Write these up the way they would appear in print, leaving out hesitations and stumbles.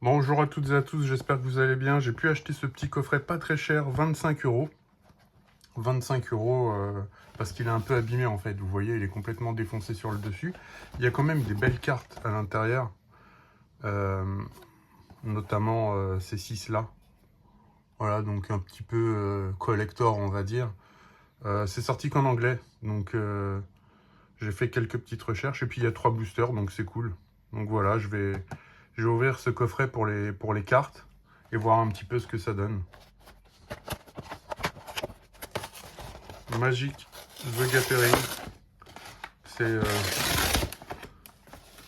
Bonjour à toutes et à tous, j'espère que vous allez bien. J'ai pu acheter ce petit coffret pas très cher, 25 euros. 25 euros parce qu'il est un peu abîmé en fait. Vous voyez, il est complètement défoncé sur le dessus. Il y a quand même des belles cartes à l'intérieur, notamment ces 6 là. Voilà, donc un petit peu collector, on va dire. C'est sorti qu'en anglais, donc j'ai fait quelques petites recherches. Et puis il y a 3 boosters, donc c'est cool. Donc voilà, je vais ouvrir ce coffret pour les cartes et voir un petit peu ce que ça donne. Magic The Gathering, c'est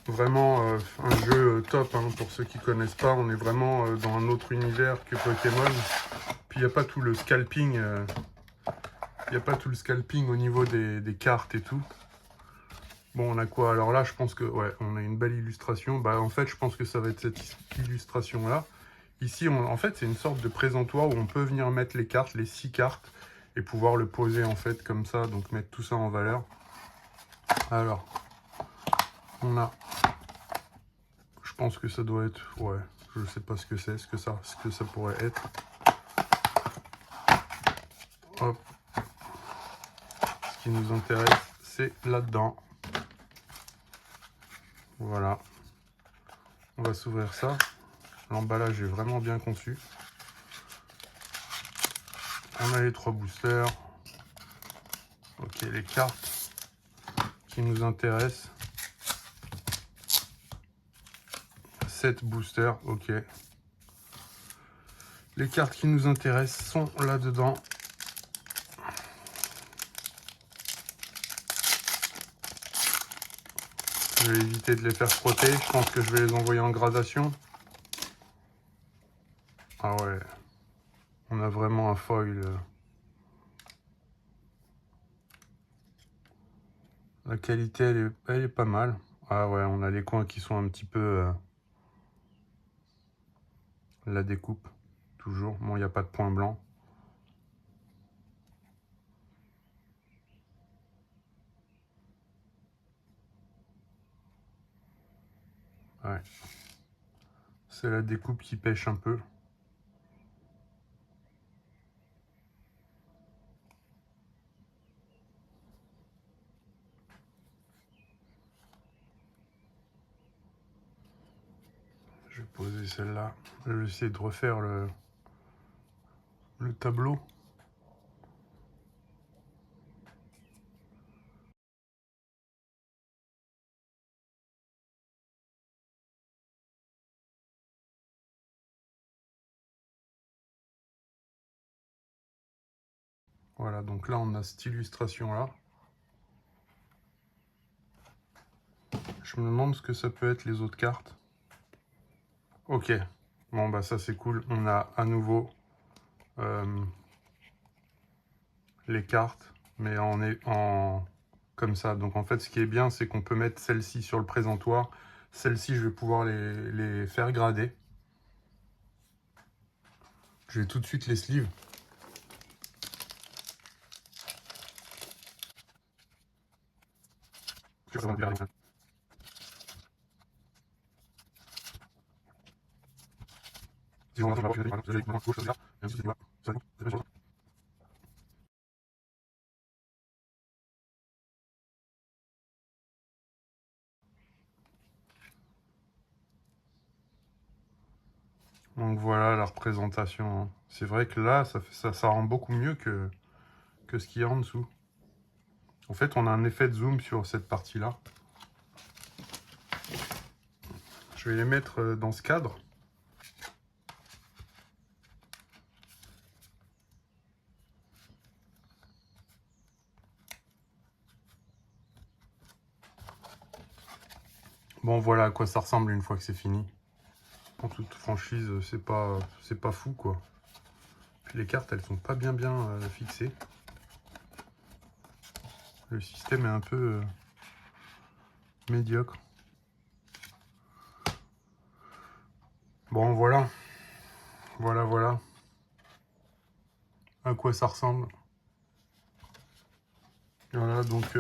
vraiment un jeu top hein, pour ceux qui connaissent pas. On est vraiment dans un autre univers que Pokémon. Puis il n'y a pas tout le scalping, au niveau des cartes et tout. Bon, on a quoi? Alors là, je pense que ouais, on a une belle illustration. Bah en fait, je pense que ça va être cette illustration là. Ici, en fait, c'est une sorte de présentoir où on peut venir mettre les cartes, les 6 cartes, et pouvoir le poser en fait comme ça, donc mettre tout ça en valeur. Alors, on a, je pense que ça doit être, ouais, je sais pas ce que c'est, ce que ça pourrait être. Hop, ce qui nous intéresse, c'est là-dedans. Voilà, on va s'ouvrir ça. L'emballage est vraiment bien conçu. On a les 3 boosters. Ok, les cartes qui nous intéressent. 7 boosters, ok. Les cartes qui nous intéressent sont là-dedans. Je vais éviter de les faire frotter. Je pense que je vais les envoyer en gradation. Ah ouais. On a vraiment un foil. La qualité, elle est pas mal. Ah ouais, on a les coins qui sont un petit peu... la découpe, toujours. Bon, il n'y a pas de point blanc. Ouais. C'est la découpe qui pêche un peu. Je vais poser celle-là. Je vais essayer de refaire le tableau. Voilà, donc là, on a cette illustration-là. Je me demande ce que ça peut être les autres cartes. Ok. Bon, bah ça, c'est cool. On a à nouveau les cartes, mais comme ça. Donc en fait, ce qui est bien, c'est qu'on peut mettre celle-ci sur le présentoir. Celle-ci, je vais pouvoir les faire grader. Je vais tout de suite les sleeve. Donc voilà la représentation, hein. C'est vrai que là, ça rend beaucoup mieux que ce qu'il y a en dessous. En fait, on a un effet de zoom sur cette partie-là. Je vais les mettre dans ce cadre. Bon, voilà à quoi ça ressemble une fois que c'est fini. En toute franchise, c'est pas fou, quoi. Puis les cartes, elles sont pas bien fixées. Le système est un peu médiocre. Bon, voilà. Voilà à quoi ça ressemble. Voilà, donc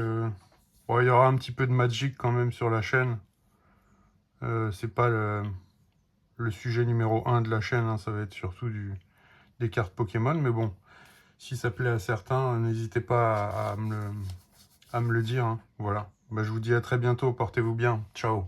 bon, il y aura un petit peu de Magic quand même sur la chaîne. C'est pas le sujet numéro 1 de la chaîne, hein, ça va être surtout des cartes Pokémon. Mais bon, si ça plaît à certains, n'hésitez pas à me le dire. Hein. Voilà. Bah, je vous dis à très bientôt. Portez-vous bien. Ciao.